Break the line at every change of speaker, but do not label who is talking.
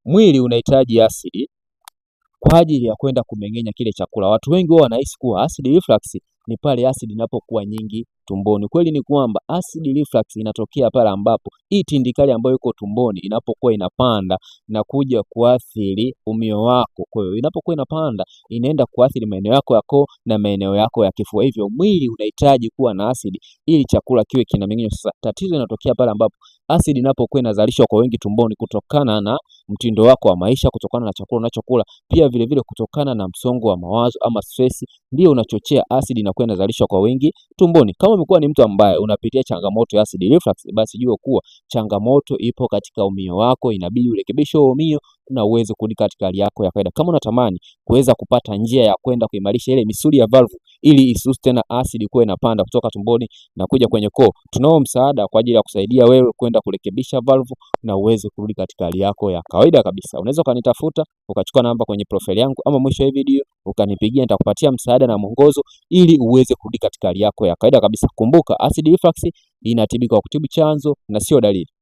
mwili unahitaji asidi kwa ajili ya kwenda kumeng'enya kile chakula. Watu wengi wao wanahisi kuwa acid reflux ni pale asidi inapokuwa nyingi tumboni. Kweli ni kwamba acid reflux inatokea pale ambapo hii tindikali ambayo iko tumboni inapokuwa inapanda na kuja kuathiri umio wako. Kwa hiyo inapokuwa inapanda inaenda kuathiri maeneo yako ya koo na maeneo yako ya kifua. Hivyo mwili unahitaji kuwa na asidi ili chakula kiwe kinameng'enywa. Sasa tatizo linatokea pale ambapo asidi inapokuwa inazalishwa kwa wingi tumboni kutokana na mtindo wako wa maisha, kutokana na chakula unachokula, pia vile vile kutokana na msongo wa mawazo ama stress, ndio unachochea asidi inakuwa inazalishwa kwa wingi tumboni. Kama umekuwa ni mtu ambaye unapitia changamoto ya acid reflux, basi jua kuwa changamoto ipo katika umio wako, inabidi urekebishe umio na uweze kurudi katika hali yako ya kawaida. Kama unatamani kuweza kupata njia ya kwenda kuimarisha ile misuli ya valve ili isiruhusu tena asidi kuwa inapanda kutoka tumboni na kuja kwenye koo, tunao msaada kwa ajili ya kusaidia wewe kwenda kurekebisha valve na uweze kurudi katika hali yako ya kawaida kabisa. Unaweza ukanitafuta ukachukua namba kwenye profile yangu ama mwisho wa video ukanipigia, nitakupatia msaada na mwongozo ili uweze kurudi katika hali yako ya kawaida kabisa. Kumbuka, acid reflux inatibika kwa kutibu chanzo na sio dalili.